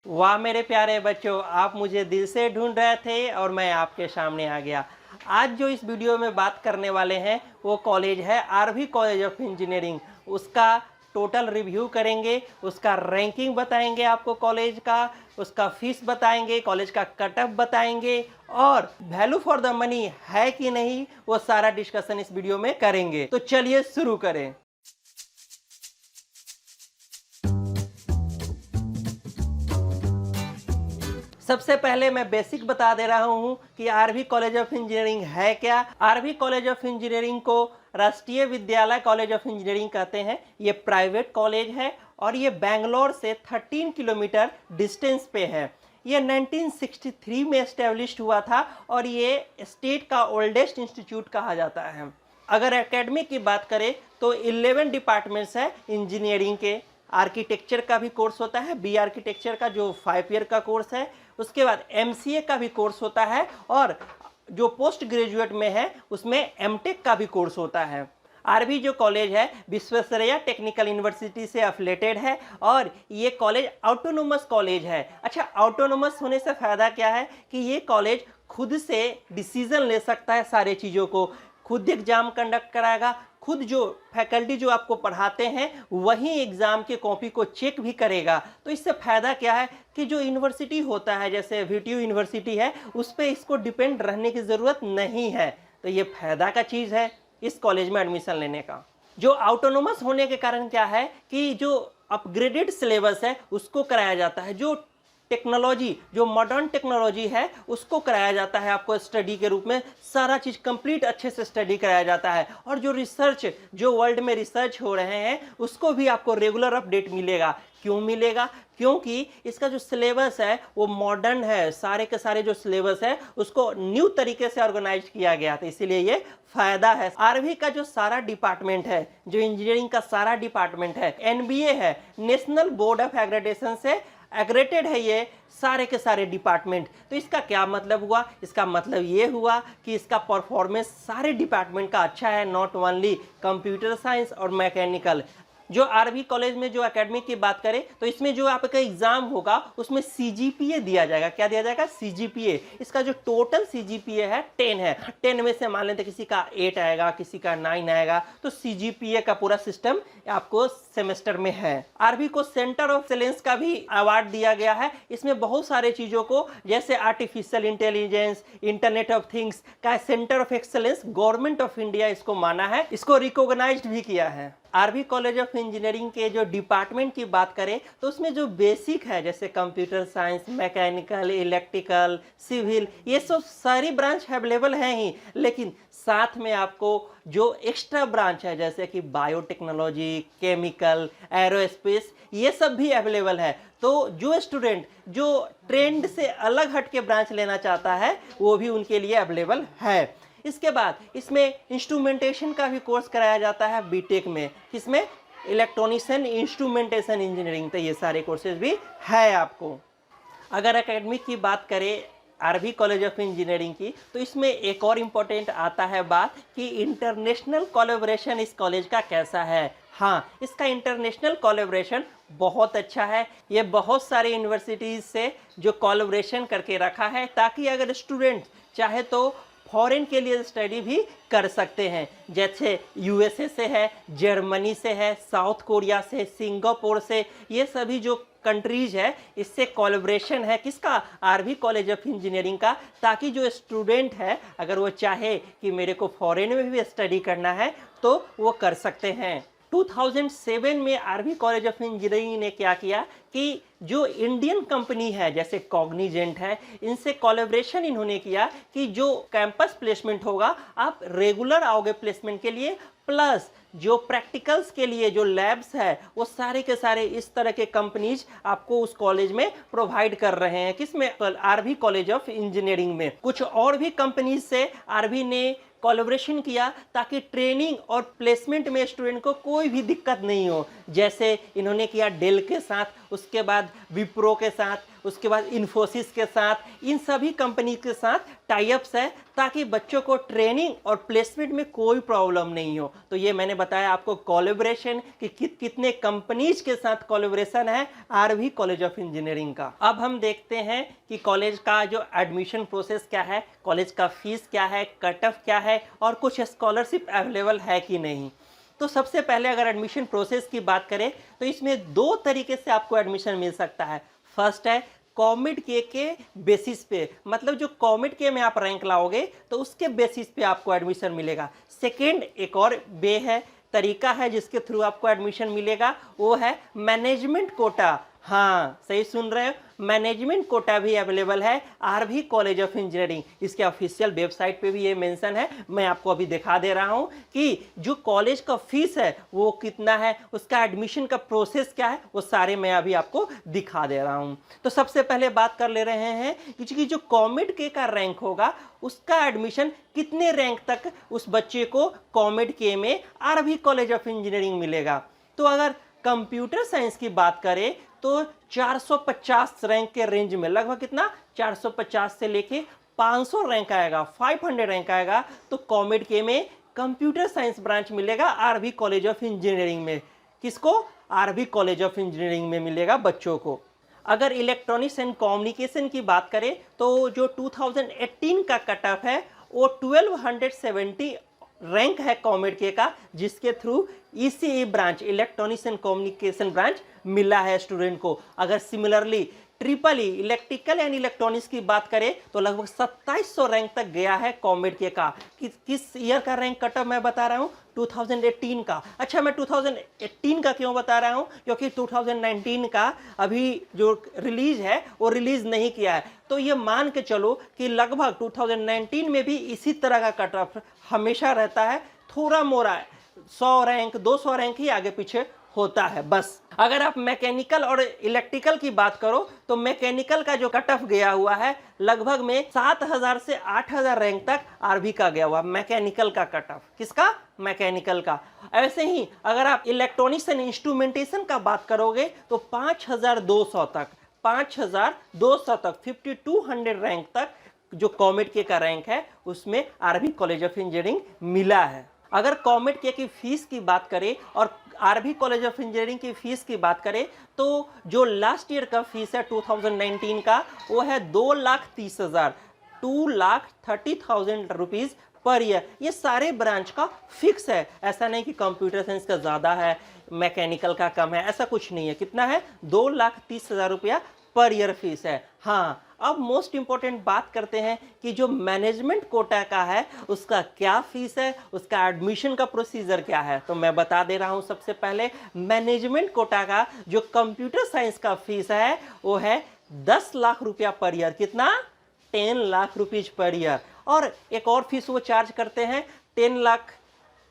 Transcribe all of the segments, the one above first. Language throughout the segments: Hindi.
वाह मेरे प्यारे बच्चों, आप मुझे दिल से ढूंढ रहे थे और मैं आपके सामने आ गया। आज जो इस वीडियो में बात करने वाले हैं वो कॉलेज है आरवी कॉलेज ऑफ इंजीनियरिंग। उसका टोटल रिव्यू करेंगे, उसका रैंकिंग बताएंगे आपको कॉलेज का, उसका फीस बताएंगे, कॉलेज का कट ऑफ बताएंगे और वैल्यू फॉर द मनी है कि नहीं वो सारा डिस्कशन इस वीडियो में करेंगे। तो चलिए शुरू करें। सबसे पहले मैं बेसिक बता दे रहा हूं कि आरवी कॉलेज ऑफ इंजीनियरिंग है क्या। आरवी कॉलेज ऑफ इंजीनियरिंग को राष्ट्रीय विद्यालय कॉलेज ऑफ इंजीनियरिंग कहते हैं। ये प्राइवेट कॉलेज है और ये बेंगलोर से 13 किलोमीटर डिस्टेंस पे है। ये 1963 में एस्टेब्लिश हुआ था और ये स्टेट का ओल्डेस्ट इंस्टीट्यूट कहा जाता है। अगर एकेडमी की बात करें तो 11 डिपार्टमेंट्स है इंजीनियरिंग के। आर्किटेक्चर का भी कोर्स होता है, बी आर्किटेक्चर का जो 5 ईयर का कोर्स है। उसके बाद एमसीए का भी कोर्स होता है और जो पोस्ट ग्रेजुएट में है उसमें एमटेक का भी कोर्स होता है। आरवी जो कॉलेज है विश्वेश्वरैया टेक्निकल यूनिवर्सिटी से एफिलेटेड है और ये कॉलेज ऑटोनोमस कॉलेज है। अच्छा, ऑटोनोमस होने से फ़ायदा क्या है कि ये कॉलेज खुद से डिसीजन ले सकता है, सारे चीज़ों को खुद एग्जाम कंडक्ट कराएगा, खुद जो फैकल्टी जो आपको पढ़ाते हैं वही एग्ज़ाम के कॉपी को चेक भी करेगा। तो इससे फ़ायदा क्या है कि जो यूनिवर्सिटी होता है जैसे वीटीयू यूनिवर्सिटी है उस पर इसको डिपेंड रहने की ज़रूरत नहीं है। तो ये फ़ायदा का चीज़ है इस कॉलेज में एडमिशन लेने का। जो ऑटोनोमस होने के कारण क्या है कि जो अपग्रेडेड सिलेबस है उसको कराया जाता है, जो टेक्नोलॉजी जो मॉडर्न टेक्नोलॉजी है उसको कराया जाता है आपको स्टडी के रूप में। सारा चीज़ कंप्लीट अच्छे से स्टडी कराया जाता है और जो रिसर्च जो वर्ल्ड में रिसर्च हो रहे हैं उसको भी आपको रेगुलर अपडेट मिलेगा। क्यों मिलेगा? क्योंकि इसका जो सिलेबस है वो मॉडर्न है। सारे के सारे जो सिलेबस है उसको न्यू तरीके से ऑर्गेनाइज किया गया था, इसीलिए ये फायदा है। आरवी का जो सारा डिपार्टमेंट है, जो इंजीनियरिंग का सारा डिपार्टमेंट है, एनबीए है, नेशनल बोर्ड ऑफ एग्रेडेशन से एग्रेटेड है ये सारे के सारे डिपार्टमेंट। तो इसका क्या मतलब हुआ? इसका मतलब ये हुआ कि इसका परफॉर्मेंस सारे डिपार्टमेंट का अच्छा है, नॉट ओनली कंप्यूटर साइंस और मैकेनिकल। जो आरवी कॉलेज में जो एकेडमी की बात करें तो इसमें जो आपका एग्जाम होगा उसमें सीजीपीए दिया जाएगा। क्या दिया जाएगा? सीजीपीए। इसका जो टोटल सीजीपीए है 10 है। 10 में से मान लेते किसी का 8 आएगा, किसी का 9 आएगा, तो सीजीपीए का पूरा सिस्टम आपको सेमेस्टर में है। आरवी को सेंटर ऑफ एक्सेलेंस का भी अवार्ड दिया गया है। इसमें बहुत सारे चीजों को जैसे artificial intelligence, internet of things का centre of excellence government of India इसको माना है, इसको रिकॉग्नाइज्ड भी किया है। आरवी कॉलेज ऑफ इंजीनियरिंग के जो डिपार्टमेंट की बात करें तो उसमें जो बेसिक है जैसे computer science, mechanical, electrical, civil, ये सब सारी ब्रांच अवेलेबल हैं ही, लेकिन साथ में आपको जो एक्स्ट्रा ब्रांच है जैसे कि बायोटेक्नोलॉजी, केमिकल, एरोस्पेस, ये सब भी अवेलेबल है। तो जो स्टूडेंट जो ट्रेंड से अलग हट के ब्रांच लेना चाहता है वो भी उनके लिए अवेलेबल है। इसके बाद इसमें इंस्ट्रूमेंटेशन का भी कोर्स कराया जाता है बीटेक में, किसमें? Electronics and instrumentation engineering. तो ये सारे कोर्सेज भी है आपको। अगर एकेडमिक की बात करें आरवी कॉलेज ऑफ इंजीनियरिंग की तो इसमें एक और इम्पोर्टेंट आता है बात कि इंटरनेशनल कोलैबोरेशन इस कॉलेज का कैसा है। हाँ, इसका इंटरनेशनल कोलैबोरेशन बहुत अच्छा है। ये बहुत सारे यूनिवर्सिटीज़ से जो कोलैबोरेशन करके रखा है ताकि अगर स्टूडेंट चाहे तो फॉरेन के लिए स्टडी भी कर सकते हैं। जैसे यूएसए से है, जर्मनी से है, साउथ कोरिया से, सिंगापुर से, ये सभी जो कंट्रीज है इससे कोलैबोरेशन है किसका? आरवी कॉलेज ऑफ इंजीनियरिंग का, ताकि जो स्टूडेंट है अगर वो चाहे कि मेरे को फॉरेन में भी स्टडी करना है तो वो कर सकते हैं। 2007 में आरवी कॉलेज ऑफ इंजीनियरिंग ने क्या किया कि जो इंडियन कंपनी है जैसे कॉग्निजेंट है, इनसे कोलैबोरेशन इन्होंने किया कि जो कैंपस प्लेसमेंट होगा आप रेगुलर आओगे प्लेसमेंट के लिए, प्लस जो प्रैक्टिकल्स के लिए जो लैब्स है वो सारे के सारे इस तरह के कंपनीज आपको उस कॉलेज में प्रोवाइड कर रहे हैं। किसमें? आरवी कॉलेज ऑफ इंजीनियरिंग में। कुछ और भी कंपनीज से आरवी ने कोलैबोरेशन किया ताकि ट्रेनिंग और प्लेसमेंट में स्टूडेंट को कोई भी दिक्कत नहीं हो। जैसे इन्होंने किया डेल के साथ, उसके बाद विप्रो के साथ, उसके बाद इन्फोसिस के साथ, इन सभी कंपनी के साथ टाई अप्स है ताकि बच्चों को ट्रेनिंग और प्लेसमेंट में कोई प्रॉब्लम नहीं हो। तो ये मैंने बताया आपको कोलैबोरेशन कि कितने कंपनीज के साथ कोलैबोरेशन है आरवी कॉलेज ऑफ इंजीनियरिंग का। अब हम देखते हैं कि कॉलेज का जो एडमिशन प्रोसेस क्या है, कॉलेज का फीस क्या है, कट ऑफ क्या है और कुछ स्कॉलरशिप अवेलेबल है कि नहीं। तो सबसे पहले अगर एडमिशन प्रोसेस की बात करें तो इसमें दो तरीके से आपको एडमिशन मिल सकता है। फर्स्ट है कॉमिड के बेसिस पे, मतलब जो कॉमिड के में आप रैंक लाओगे तो उसके बेसिस पे आपको एडमिशन मिलेगा। सेकेंड एक और तरीका है जिसके थ्रू आपको एडमिशन मिलेगा, वो है मैनेजमेंट कोटा। हाँ सही सुन रहे हो, मैनेजमेंट कोटा भी अवेलेबल है आरवी कॉलेज ऑफ इंजीनियरिंग। इसके ऑफिशियल वेबसाइट पे भी ये मेंशन है। मैं आपको अभी दिखा दे रहा हूँ कि जो कॉलेज का फीस है वो कितना है, उसका एडमिशन का प्रोसेस क्या है, वो सारे मैं अभी आपको दिखा दे रहा हूँ। तो सबसे पहले बात कर ले रहे हैं कि जो कॉमेड के का रैंक होगा उसका एडमिशन कितने रैंक तक उस बच्चे को कॉमेड के में आरवी कॉलेज ऑफ इंजीनियरिंग मिलेगा। तो अगर कंप्यूटर साइंस की बात करें तो 450 रैंक के रेंज में, लगभग कितना 450 से लेके 500 रैंक आएगा, 500 रैंक आएगा तो कॉमेड के में कंप्यूटर साइंस ब्रांच मिलेगा आरवी कॉलेज ऑफ इंजीनियरिंग में। किसको? आरवी कॉलेज ऑफ इंजीनियरिंग में मिलेगा बच्चों को। अगर इलेक्ट्रॉनिक्स एंड कम्युनिकेशन की बात करें तो जो 2018 का कट ऑफ है वो 1270 रैंक है कॉमेड के का, जिसके through ECE branch, electronics and communication branch मिला है स्टूडेंट को। अगर similarly triple E electrical and electronics की बात करें तो लगभग 2700 रैंक तक गया है कॉमेड के का। किस ईयर का रैंक कट ऑफ मैं बता रहा हूँ? 2018 का। अच्छा, मैं 2018 का क्यों बता रहा हूँ? क्योंकि 2019 का अभी जो रिलीज है वो रिलीज नहीं किया है। तो ये मान के चलो कि लगभग 2019 में भी इसी तरह का कट ऑफ हमेशा रहता है, थोड़ा मोड़ा 100 रैंक 200 रैंक ही आगे पीछे होता है बस। अगर आप मैकेनिकल और इलेक्ट्रिकल की बात करो तो मैकेनिकल का जो कट ऑफ गया हुआ है लगभग में 7000 से 8000 रैंक तक आरवी का गया हुआ मैकेनिकल का कट ऑफ। किसका? मैकेनिकल का। ऐसे ही अगर आप इलेक्ट्रॉनिक्स एंड इंस्ट्रूमेंटेशन का बात करोगे तो 5200 तक 5200 तक 5200 रैंक तक जो कॉमेड के का रैंक है उसमें आरवी कॉलेज ऑफ इंजीनियरिंग मिला है। अगर कॉमेड के की फीस की बात करें और आरवी कॉलेज ऑफ इंजीनियरिंग की फीस की बात करें तो जो लास्ट ईयर का फीस है 2019 का वो है 2,30,000 2,30,000 रुपीज़ पर ईयर। ये सारे ब्रांच का फिक्स है, ऐसा नहीं कि कंप्यूटर साइंस का ज़्यादा है मैकेनिकल का कम है, ऐसा कुछ नहीं है। कितना है? 2,30,000 रुपया पर ईयर फीस है। हाँ, अब मोस्ट इंपॉर्टेंट बात करते हैं कि जो मैनेजमेंट कोटा का है उसका क्या फीस है, उसका एडमिशन का प्रोसीजर क्या है। तो मैं बता दे रहा हूं। सबसे पहले मैनेजमेंट कोटा का जो कंप्यूटर साइंस का फीस है वो है 10 लाख रुपया पर ईयर। कितना? 10 लाख रुपीज पर ईयर। और एक और फीस वो चार्ज करते हैं 10 लाख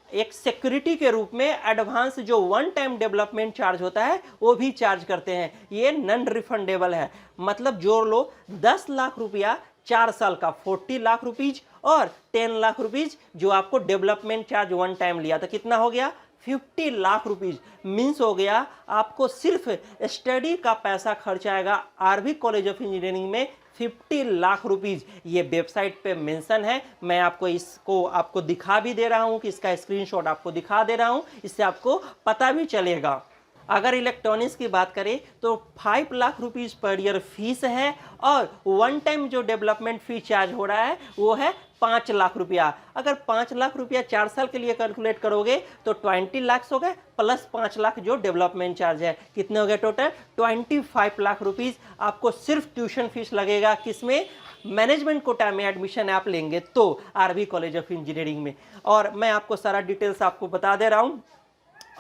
एक सिक्योरिटी के रूप में। एडवांस जो वन टाइम डेवलपमेंट चार्ज होता है वो भी चार्ज करते हैं। ये नॉन रिफंडेबल है, मतलब जोड़ लो 10 लाख रुपया 4 साल का 40 लाख रुपीज और 10 लाख रुपीज जो आपको डेवलपमेंट चार्ज वन टाइम लिया था, कितना हो गया? 50 लाख रुपीज। मीन्स हो गया आपको सिर्फ स्टडी का पैसा खर्च आएगा आरवी कॉलेज ऑफ इंजीनियरिंग में 50 लाख रुपीज। ये वेबसाइट पे मेंशन है। मैं आपको इसको आपको दिखा भी दे रहा हूं कि इसका स्क्रीनशॉट आपको दिखा दे रहा हूं, इससे आपको पता भी चलेगा। अगर इलेक्ट्रॉनिक्स की बात करें तो 5 lakh rupees per year fees है और वन टाइम जो डेवलपमेंट फी चार्ज हो रहा है वो है 5 लाख रुपया। अगर 5 लाख रुपया 4 साल के लिए कैलकुलेट करोगे तो 20 लाख हो गए प्लस 5 लाख जो डेवलपमेंट चार्ज है, कितने हो गए टोटल? 25 लाख रुपीज आपको सिर्फ ट्यूशन फीस लगेगा। किसमें? मैनेजमेंट कोटा में एडमिशन आप लेंगे तो आरवी कॉलेज ऑफ इंजीनियरिंग में। और मैं आपको सारा डिटेल्स आपको बता दे रहा हूँ।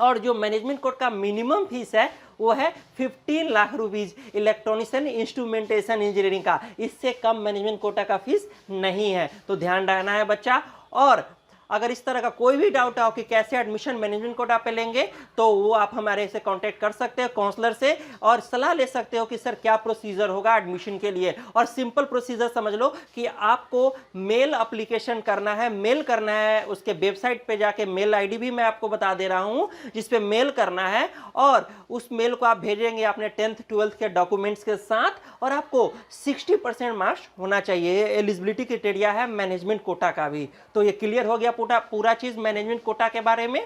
और जो मैनेजमेंट कोर्स का मिनिमम फीस है वो है 15 lakh rupees electronics and instrumentation engineering का। इससे कम मैनेजमेंट कोटा का फीस नहीं है, तो ध्यान रखना है बच्चा। और अगर इस तरह का कोई भी डाउट हो कि कैसे एडमिशन मैनेजमेंट कोटा पे लेंगे तो वो आप हमारे से कांटेक्ट कर सकते हो काउंसलर से और सलाह ले सकते हो कि सर क्या प्रोसीजर होगा एडमिशन के लिए। और सिंपल प्रोसीजर समझ लो कि आपको मेल एप्लीकेशन करना है, मेल करना है। उसके वेबसाइट पे जाके मेल आईडी भी मैं आपको बता दे रहा हूँ जिस पे मेल करना है और उस मेल को आप भेजेंगे अपने 10th 12th के डॉक्यूमेंट्स के साथ और आपको 60% मार्क्स होना चाहिए। एलिजिबिलिटी क्राइटेरिया है मैनेजमेंट कोटा का भी। तो ये क्लियर हो गया पूरा चीज मैनेजमेंट कोटा के बारे में।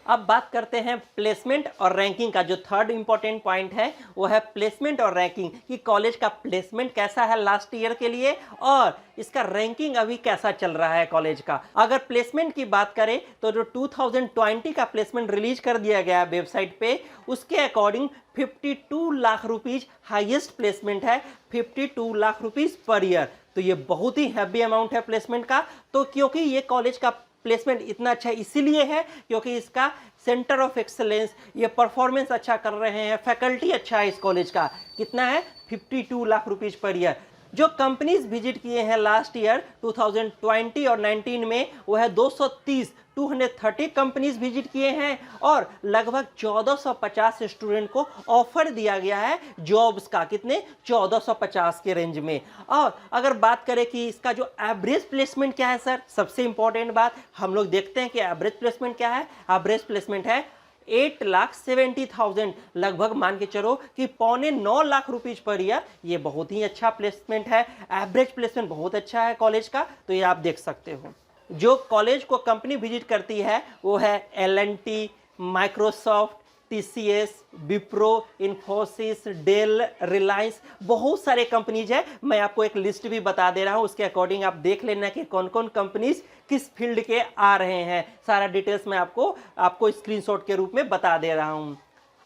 अब बात करते हैं प्लेसमेंट और रैंकिंग का। जो थर्ड इंपॉर्टेंट पॉइंट है वो है प्लेसमेंट और रैंकिंग, कि कॉलेज का प्लेसमेंट कैसा है लास्ट ईयर के लिए और इसका रैंकिंग अभी कैसा चल रहा है कॉलेज का। अगर प्लेसमेंट की बात करें तो जो 2020 का प्लेसमेंट रिलीज कर दिया गया वेबसाइट पे, उसके according 52 lakh rupees highest placement है, 52 लाख रुपीज पर ईयर। तो ये बहुत ही हैवी अमाउंट है प्लेसमेंट का। तो क्योंकि ये कॉलेज का प्लेसमेंट इतना अच्छा इसीलिए है क्योंकि इसका सेंटर ऑफ एक्सेलेंस, ये परफॉर्मेंस अच्छा कर रहे हैं, फैकल्टी अच्छा है इस कॉलेज का। कितना है? 52 लाख रुपीज पर ईयर। जो कंपनीज विजिट किए हैं लास्ट ईयर 2020 और 19 में, वो है 230 कंपनीज विजिट किए हैं और लगभग 1450 स्टूडेंट को ऑफर दिया गया है जॉब्स का। कितने? 1450 के रेंज में। और अगर बात करें कि इसका जो एवरेज प्लेसमेंट क्या है सर, सबसे इंपॉर्टेंट बात हम लोग देखते हैं कि एवरेज प्लेसमेंट क्या है। एवरेज प्लेसमेंट है 8,70,000, लगभग मान के चलो कि 8.25 लाख रुपीज पर ईयर। ये बहुत ही अच्छा प्लेसमेंट है, एवरेज प्लेसमेंट बहुत अच्छा है कॉलेज का। तो ये आप देख सकते हो। जो कॉलेज को कंपनी विजिट करती है वो है L&T, Microsoft, TCS, Wipro, Infosys, Dell, Reliance, बहुत सारे कंपनीज है। मैं आपको एक लिस्ट भी बता दे रहा हूं, उसके अकॉर्डिंग आप देख लेना कि कौन कौन कंपनीज किस फील्ड के आ रहे हैं। सारा डिटेल्स मैं आपको स्क्रीनशॉट के रूप में बता दे रहा हूं।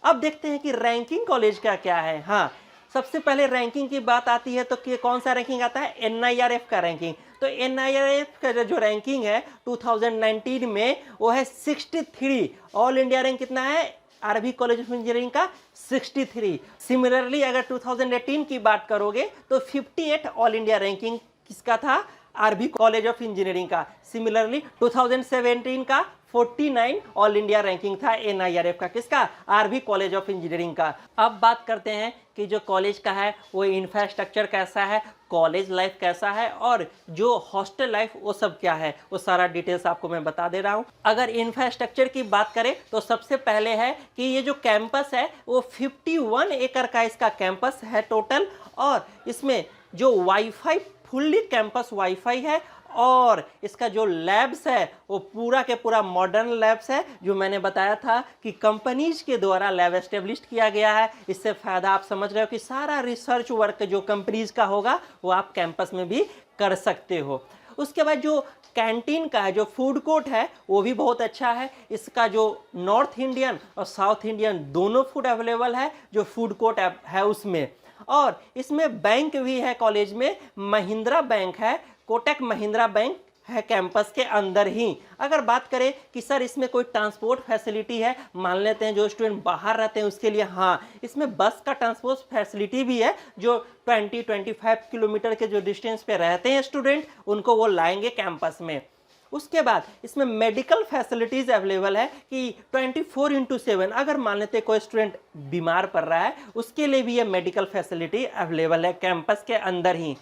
अब देखते हैं कि रैंकिंग कॉलेज का क्या है। हाँ, सबसे पहले रैंकिंग की बात आती है तो कौन सा रैंकिंग आता है? NIRF का रैंकिंग। तो NIRF का जो रैंकिंग है 2019 में वो है 63। ऑल इंडिया रैंक कितना है आरवी कॉलेज ऑफ इंजीनियरिंग का? 63। सिमिलरली अगर 2018 की बात करोगे तो 58 ऑल इंडिया रैंकिंग किसका था? आरवी कॉलेज ऑफ इंजीनियरिंग का। सिमिलरली 2017 का 49 ऑल इंडिया रैंकिंग था NIRF का। किसका? आरवी कॉलेज ऑफ इंजीनियरिंग का। अब बात करते हैं कि जो कॉलेज का है वो इंफ्रास्ट्रक्चर कैसा है, कॉलेज लाइफ कैसा है और जो हॉस्टल लाइफ वो सब क्या है, वो सारा डिटेल्स आपको मैं बता दे रहा हूँ। अगर इंफ्रास्ट्रक्चर की बात करें तो सबसे पहले है कि ये जो कैंपस है वो 51 एकड़ का इसका कैंपस है टोटल। और इसमें जो वाईफाई, फुल्ली कैंपस वाईफाई है और इसका जो लैब्स है वो पूरा के पूरा मॉडर्न लैब्स है। जो मैंने बताया था कि कंपनीज के द्वारा लैब एस्टेब्लिश किया गया है। इससे फ़ायदा आप समझ रहे हो कि सारा रिसर्च वर्क जो कंपनीज का होगा वो आप कैंपस में भी कर सकते हो। उसके बाद जो कैंटीन का है, जो फूड कोर्ट है वो भी बहुत अच्छा है। इसका जो नॉर्थ इंडियन और साउथ इंडियन दोनों फूड अवेलेबल है जो फूड कोर्ट है उसमें। और इसमें बैंक भी है कॉलेज में, महिंद्रा बैंक है, कोटक महिंद्रा बैंक है कैंपस के अंदर ही। अगर बात करें कि सर इसमें कोई ट्रांसपोर्ट फैसिलिटी है, मान लेते हैं जो स्टूडेंट बाहर रहते हैं उसके लिए, हाँ इसमें बस का ट्रांसपोर्ट फैसिलिटी भी है। जो 20-25 किलोमीटर के जो डिस्टेंस पे रहते हैं स्टूडेंट, उनको वो लाएंगे कैंपस में। उसके बाद इसमें मेडिकल फैसिलिटीज़ अवेलेबल है कि 24/7 अगर मान लेते कोई स्टूडेंट बीमार पड़ रहा है उसके लिए भी ये मेडिकल फैसिलिटी अवेलेबल है कैंपस के अंदर ही।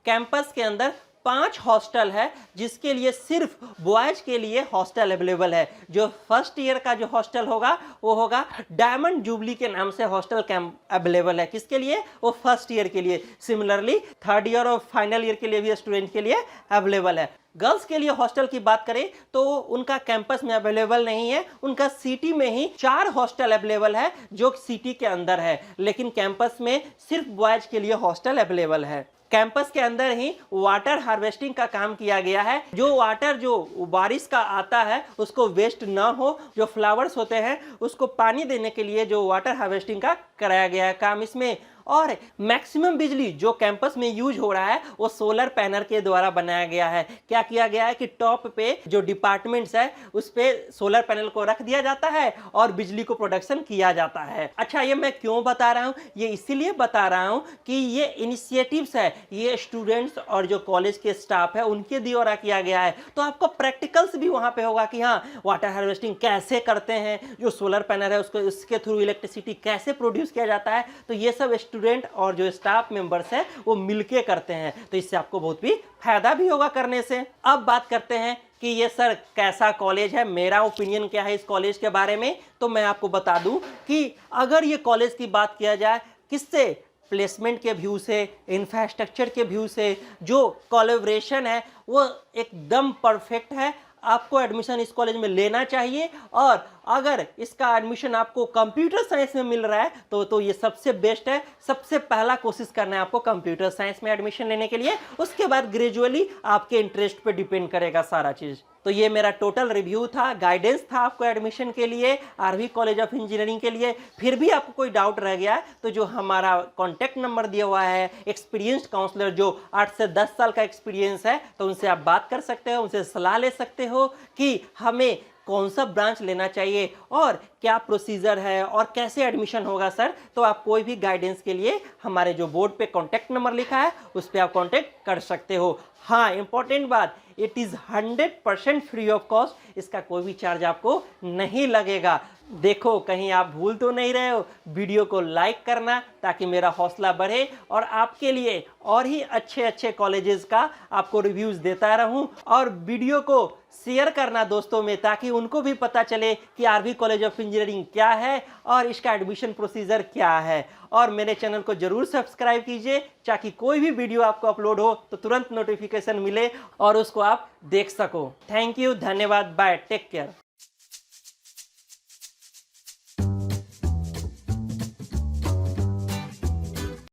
कैंपस के अंदर 5 हॉस्टल है जिसके लिए सिर्फ बॉयज के लिए हॉस्टल अवेलेबल है। जो फर्स्ट ईयर का जो हॉस्टल होगा वो होगा डायमंड जुबली के नाम से हॉस्टल कैंप अवेलेबल है। किसके लिए? वो फर्स्ट ईयर के लिए। सिमिलरली थर्ड ईयर और फाइनल ईयर के लिए भी स्टूडेंट के लिए अवेलेबल है। गर्ल्स के लिए हॉस्टल की बात करें तो उनका कैंपस में अवेलेबल नहीं है, उनका सिटी में ही 4 हॉस्टल अवेलेबल है जो सिटी के अंदर है, लेकिन कैंपस में सिर्फ बॉयज के लिए हॉस्टल अवेलेबल है। कैंपस के अंदर ही वाटर हार्वेस्टिंग का काम किया गया है। जो वाटर जो बारिश का आता है उसको वेस्ट ना हो, जो फ्लावर्स होते हैं उसको पानी देने के लिए जो वाटर हार्वेस्टिंग का कराया गया है काम इसमें। और मैक्सिमम बिजली जो कैंपस में यूज हो रहा है वो सोलर पैनल के द्वारा बनाया गया है। क्या किया गया है कि टॉप पे जो डिपार्टमेंट्स है उस पे सोलर पैनल को रख दिया जाता है और बिजली को प्रोडक्शन किया जाता है। अच्छा, ये मैं क्यों बता रहा हूँ? ये इसीलिए बता रहा हूँ कि ये इनिशिएटिव्स है, ये स्टूडेंट्स और जो कॉलेज के स्टाफ है उनके द्वारा किया गया है। तो आपको प्रैक्टिकल्स भी वहाँ पे होगा कि हाँ वाटर हार्वेस्टिंग कैसे करते हैं, जो सोलर पैनल है उसको उसके थ्रू इलेक्ट्रिसिटी कैसे प्रोड्यूस किया जाता है। तो ये सब स्टूडेंट और जो स्टाफ मेंबर्स हैं वो मिलके करते हैं, तो इससे आपको बहुत भी फायदा भी होगा करने से। अब बात करते हैं कि ये सर कैसा कॉलेज है, मेरा ओपिनियन क्या है इस कॉलेज के बारे में। तो मैं आपको बता दूं कि अगर ये कॉलेज की बात किया जाए किससे, प्लेसमेंट के व्यू से, इंफ्रास्ट्रक्चर के व्यू से, जो कोलैबोरेशन है वो एकदम परफेक्ट है। आपको एडमिशन इस कॉलेज में लेना चाहिए। और अगर इसका एडमिशन आपको कंप्यूटर साइंस में मिल रहा है तो ये सबसे बेस्ट है। सबसे पहला कोशिश करना है आपको कंप्यूटर साइंस में एडमिशन लेने के लिए, उसके बाद ग्रेजुअली आपके इंटरेस्ट पे डिपेंड करेगा सारा चीज़। तो ये मेरा टोटल रिव्यू था, गाइडेंस था आपको एडमिशन के लिए, आरवी कॉलेज ऑफ इंजीनियरिंग के लिए। फिर भी आपको कोई डाउट रह गया है तो जो हमारा कॉन्टैक्ट नंबर दिया हुआ है, एक्सपीरियंस्ड काउंसलर जो 8 से 10 साल का एक्सपीरियंस है, तो उनसे आप बात कर सकते हो, उनसे सलाह ले सकते हो कि हमें कौन सा ब्रांच लेना चाहिए और क्या प्रोसीजर है और कैसे एडमिशन होगा सर। तो आप कोई भी गाइडेंस के लिए हमारे जो बोर्ड पे कॉन्टैक्ट नंबर लिखा है उस पर आप कॉन्टैक्ट कर सकते हो। हाँ, इंपॉर्टेंट बात, it is 100% free of cost, इसका कोई भी चार्ज आपको नहीं लगेगा। देखो कहीं आप भूल तो नहीं रहे हो, वीडियो को लाइक करना ताकि मेरा हौसला बढ़े और आपके लिए और ही अच्छे अच्छे कॉलेजेस का आपको रिव्यूज़ देता रहूं, और वीडियो को शेयर करना दोस्तों में ताकि उनको भी पता चले कि आरवी कॉलेज ऑफ इंजीनियरिंग क्या है और इसका एडमिशन प्रोसीजर क्या है। और मेरे चैनल को जरूर सब्सक्राइब कीजिए ताकि कोई भी वीडियो आपको अपलोड हो तो तुरंत नोटिफिकेशन मिले और उसको आप देख सको। थैंक यू, धन्यवाद, बाय, टेक केयर।